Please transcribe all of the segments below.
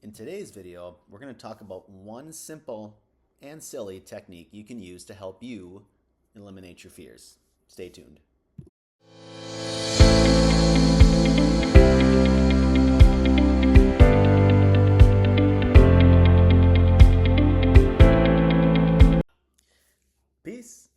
In today's video, we're going to talk about one simple and silly technique you can use to help you eliminate your fears. Stay tuned. Peace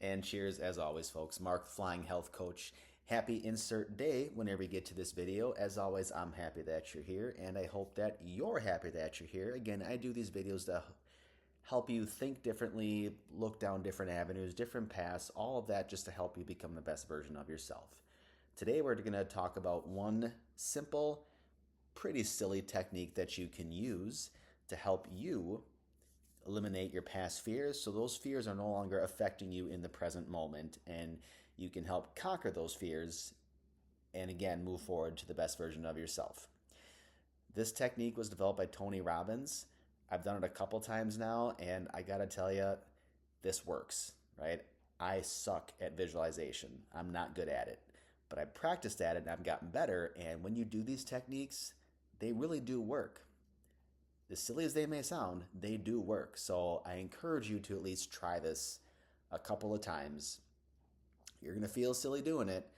and cheers as always, folks. Mark, Flying Health Coach. Happy insert day whenever you get to this video. As always, I'm happy that you're here, and I hope that you're happy that you're here. Again, I do these videos to help you think differently, look down different avenues, different paths, all of that just to help you become the best version of yourself. Today, we're going to talk about one simple, pretty silly technique that you can use to help you eliminate your past fears so those fears are no longer affecting you in the present moment, and you can help conquer those fears and again move forward to the best version of yourself. This technique was developed by Tony Robbins. I've done it a couple times now, and I gotta tell you, this works, right? I suck at visualization. I'm not good at it, but I practiced at it and I've gotten better, and when you do these techniques, they really do work. As silly as they may sound, they do work. So I encourage you to at least try this a couple of times. You're going to feel silly doing it,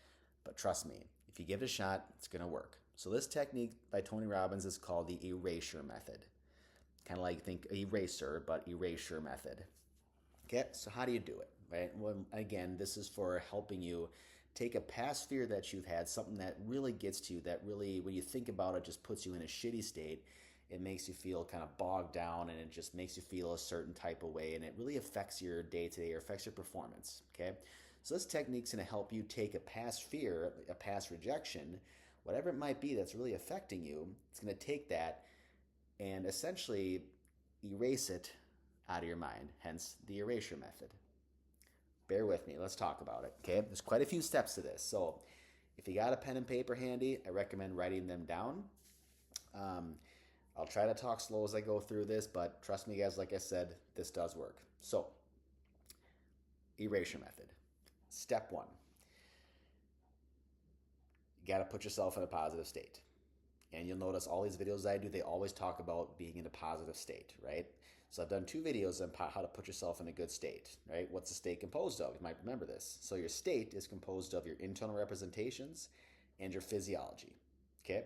but trust me, if you give it a shot, it's going to work. So this technique by Tony Robbins is called the Erasure method. Kind of like think eraser, but Erasure method. Okay, so how do you do it? Right? Well, again, this is for helping you take a past fear that you've had, something that really gets to you, that really, when you think about it, just puts you in a shitty state. It makes you feel kind of bogged down, and it just makes you feel a certain type of way, and it really affects your day-to-day or affects your performance, okay? So this technique's going to help you take a past fear, a past rejection, whatever it might be that's really affecting you. It's going to take that and essentially erase it out of your mind, hence the erasure method. Bear with me, let's talk about it, okay? There's quite a few steps to this, so if you got a pen and paper handy, I recommend writing them down. I'll try to talk slow as I go through this, but trust me, guys, like I said, this does work. So, erasure method. Step one, you got to put yourself in a positive state. And you'll notice all these videos I do, they always talk about being in a positive state, right? So I've done 2 videos on how to put yourself in a good state, right? What's the state composed of? You might remember this. So your state is composed of your internal representations and your physiology, okay?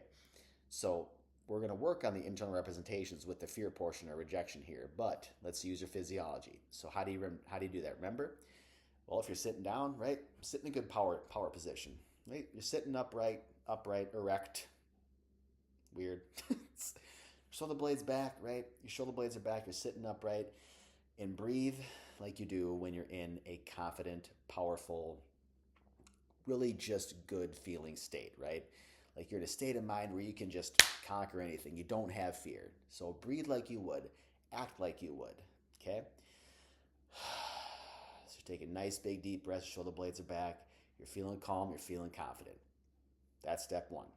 So we're going to work on the internal representations with the fear portion or rejection here, but let's use your physiology. So how do you do that? Remember? Well, if you're sitting down, right, sit in a good power position, right? You're sitting upright, erect. Weird. Shoulder blades back, right? Your shoulder blades are back. You're sitting upright, and breathe like you do when you're in a confident, powerful, really just good feeling state, right? Like you're in a state of mind where you can just conquer anything. You don't have fear. So breathe like you would, act like you would, okay? So take a nice big deep breath, shoulder blades are back. You're feeling calm, you're feeling confident. That's step one.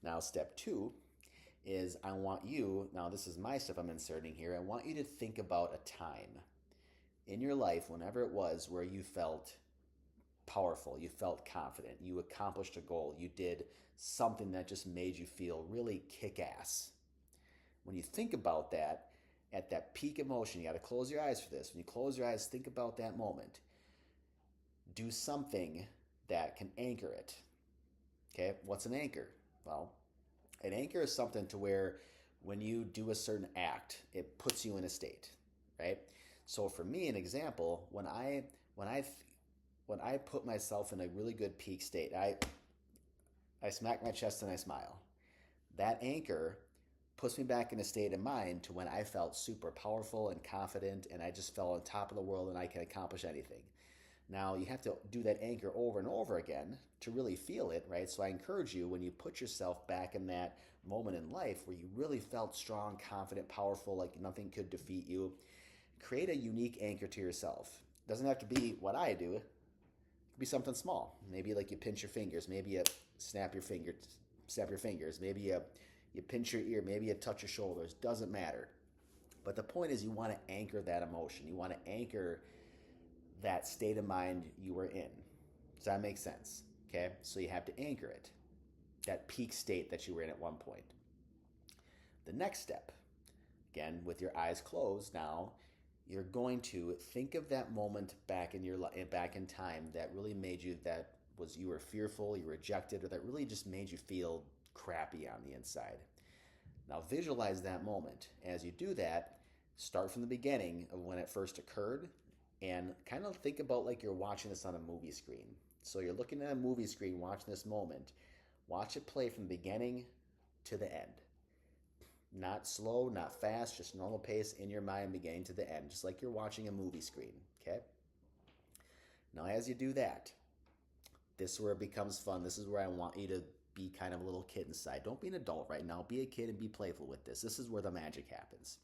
Now step two is I want you, now this is my stuff I'm inserting here, I want you to think about a time in your life, whenever it was, where you felt powerful, you felt confident, you accomplished a goal, you did something that just made you feel really kick-ass. When you think about that, at that peak emotion, you got to close your eyes for this. When you close your eyes, think about that moment. Do something that can anchor it. Okay, what's an anchor? Well, an anchor is something to where when you do a certain act, it puts you in a state, right? So for me, an example, when I put myself in a really good peak state, I smack my chest and I smile. That anchor puts me back in a state of mind to when I felt super powerful and confident, and I just felt on top of the world and I can accomplish anything. Now, you have to do that anchor over and over again to really feel it, right? So I encourage you, when you put yourself back in that moment in life where you really felt strong, confident, powerful, like nothing could defeat you, create a unique anchor to yourself. It doesn't have to be what I do. It could be something small. Maybe like you pinch your fingers. Maybe you snap your fingers. Maybe you pinch your ear. Maybe you touch your shoulders. Doesn't matter. But the point is, you want to anchor that emotion. You want to anchor that state of mind you were in. Does that make sense? Okay, so you have to anchor it, that peak state that you were in at one point. The next step, again, with your eyes closed now, you're going to think of that moment back in time that really made you, that was, you were fearful, you were rejected, or that really just made you feel crappy on the inside. Now visualize that moment. As you do that, start from the beginning of when it first occurred and kind of think about like you're watching this on a movie screen. So you're looking at a movie screen watching this moment. Watch it play from the beginning to the end. Not slow, not fast, just normal pace in your mind, beginning to the end, just like you're watching a movie screen, okay? Now as you do that, this is where it becomes fun. This is where I want you to be kind of a little kid inside. Don't be an adult right now. Be a kid and be playful with this. This is where the magic happens.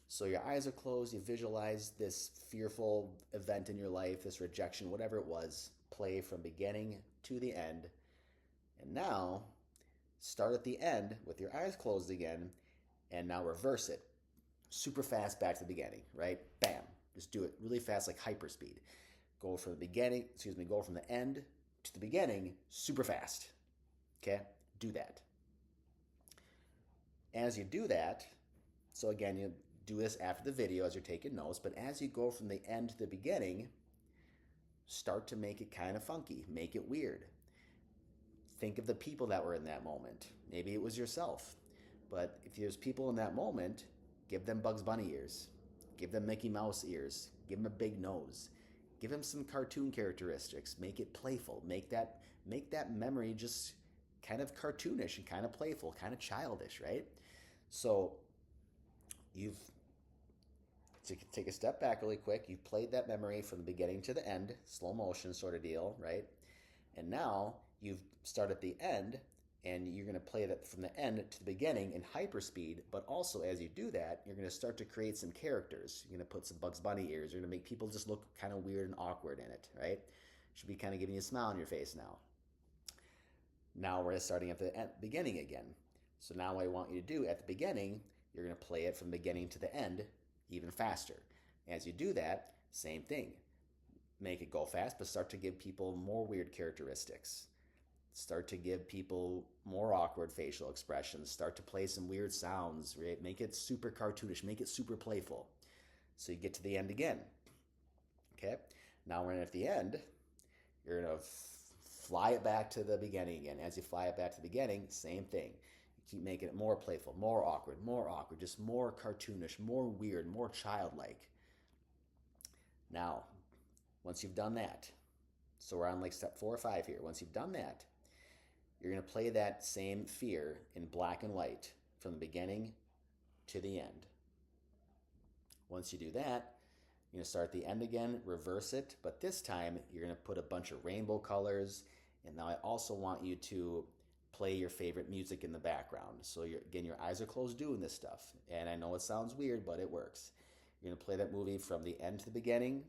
So your eyes are closed. You visualize this fearful event in your life, this rejection, whatever it was, play from beginning to the end. And now start at the end with your eyes closed again, and now reverse it super fast back to the beginning, right? Bam. Just do it really fast, like hyperspeed. Go from the end to the beginning super fast. Okay? Do that. As you do that, so again, you do this after the video as you're taking notes, but as you go from the end to the beginning, start to make it kind of funky, make it weird. Think of the people that were in that moment. Maybe it was yourself. But if there's people in that moment, give them Bugs Bunny ears. Give them Mickey Mouse ears. Give them a big nose. Give them some cartoon characteristics. Make it playful. Make that memory just kind of cartoonish and kind of playful, kind of childish, right? So take a step back really quick. You've played that memory from the beginning to the end, slow motion sort of deal, right? And now you've started at the end, and you're going to play that from the end to the beginning in hyperspeed, but also as you do that, you're going to start to create some characters. You're going to put some Bugs Bunny ears. You're going to make people just look kind of weird and awkward in it, right? Should be kind of giving you a smile on your face now. Now we're starting at the beginning again. So now what I want you to do at the beginning, you're going to play it from the beginning to the end even faster. As you do that, same thing. Make it go fast, but start to give people more weird characteristics. Start to give people more awkward facial expressions. Start to play some weird sounds, right? Make it super cartoonish. Make it super playful. So you get to the end again. Okay? Now we're at the end. You're going to fly it back to the beginning again. As you fly it back to the beginning, same thing. You keep making it more playful, more awkward, just more cartoonish, more weird, more childlike. Now, once you've done that, so we're on like step 4 or 5 here. Once you've done that, you're going to play that same fear in black and white from the beginning to the end. Once you do that, you're going to start at the end again, reverse it, but this time you're going to put a bunch of rainbow colors. And now I also want you to play your favorite music in the background. So again, your eyes are closed doing this stuff. And I know it sounds weird, but it works. You're going to play that movie from the end to the beginning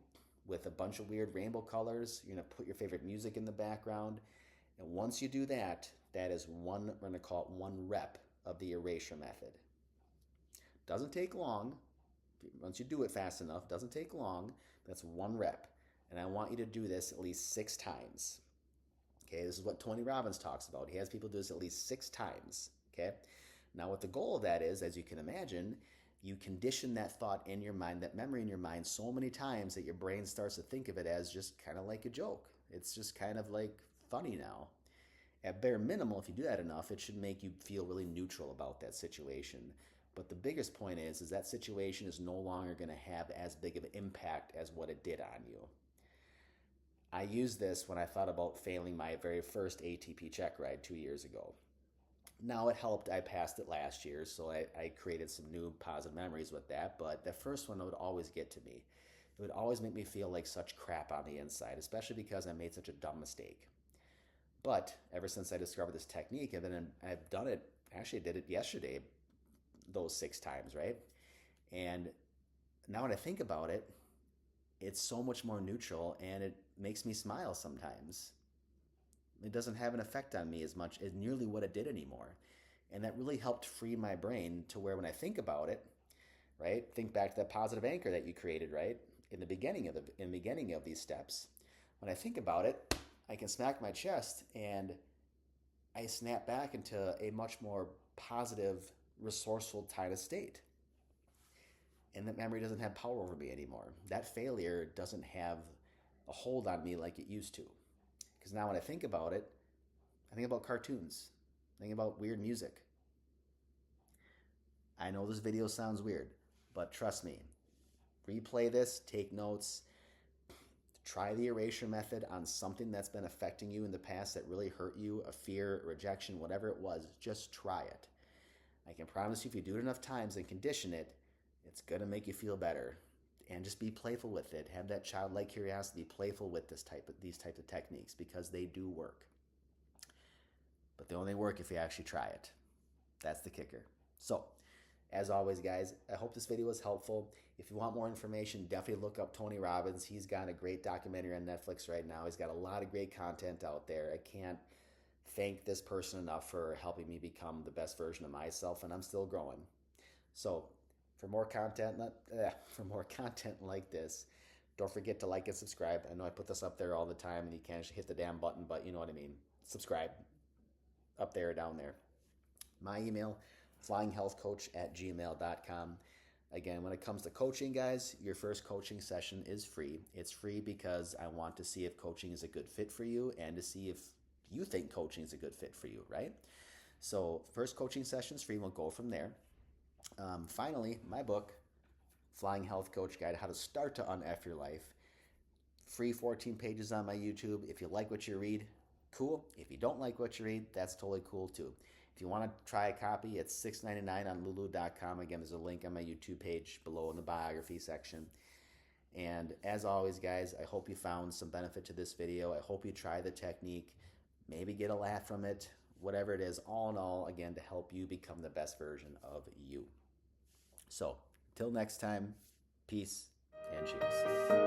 with a bunch of weird rainbow colors. You're going to put your favorite music in the background. And once you do that, that is we're going to call it 1 rep of the erasure method. Doesn't take long. Once you do it fast enough, doesn't take long. That's 1 rep. And I want you to do this at least 6 times. Okay, this is what Tony Robbins talks about. He has people do this at least 6 times. Okay, now what the goal of that is, as you can imagine, you condition that thought in your mind, that memory in your mind so many times that your brain starts to think of it as just kind of like a joke. It's just kind of like funny now. At bare minimum, if you do that enough, it should make you feel really neutral about that situation. But the biggest point is that situation is no longer going to have as big of an impact as what it did on you. I used this when I thought about failing my very first ATP check ride 2 years ago. Now it helped, I passed it last year, so I created some new positive memories with that, but the first one would always get to me. It would always make me feel like such crap on the inside, especially because I made such a dumb mistake. But ever since I discovered this technique, I've done it, actually I did it yesterday, those 6 times, right? And now when I think about it, it's so much more neutral and it makes me smile sometimes. It doesn't have an effect on me as much as nearly what it did anymore. And that really helped free my brain to where when I think about it, right? Think back to that positive anchor that you created, right? In the beginning of these steps. When I think about it, I can smack my chest and I snap back into a much more positive resourceful kind of state. And that memory doesn't have power over me anymore. That failure doesn't have a hold on me like it used to. Because now when I think about it, I think about cartoons. I think about weird music. I know this video sounds weird, but trust me, replay this, take notes, try the erasure method on something that's been affecting you in the past that really hurt you, a fear, a rejection, whatever it was. Just try it. I can promise you if you do it enough times and condition it, it's going to make you feel better. And just be playful with it. Have that childlike curiosity, playful with these types of techniques, because they do work. But they only work if you actually try it. That's the kicker. So, as always, guys, I hope this video was helpful. If you want more information, definitely look up Tony Robbins. He's got a great documentary on Netflix right now. He's got a lot of great content out there. I can't thank this person enough for helping me become the best version of myself, and I'm still growing. So, for more content like this, don't forget to like and subscribe. I know I put this up there all the time, and you can't hit the damn button, but you know what I mean. Subscribe. Up there or down there. My email, flyinghealthcoach@gmail.com. Again, when it comes to coaching, guys, your first coaching session is free. It's free because I want to see if coaching is a good fit for you and to see if you think coaching is a good fit for you, right? So first coaching session is free. We'll go from there. Finally, my book, Flying Health Coach Guide, How to Start to Un-F Your Life. Free 14 pages on my YouTube. If you like what you read, cool. If you don't like what you read, that's totally cool too. If you want to try a copy, it's $6.99 on lulu.com. Again, there's a link on my YouTube page below in the biography section. And as always, guys, I hope you found some benefit to this video. I hope you try the technique, maybe get a laugh from it, whatever it is, all in all, again, to help you become the best version of you. So, till next time, peace and cheers.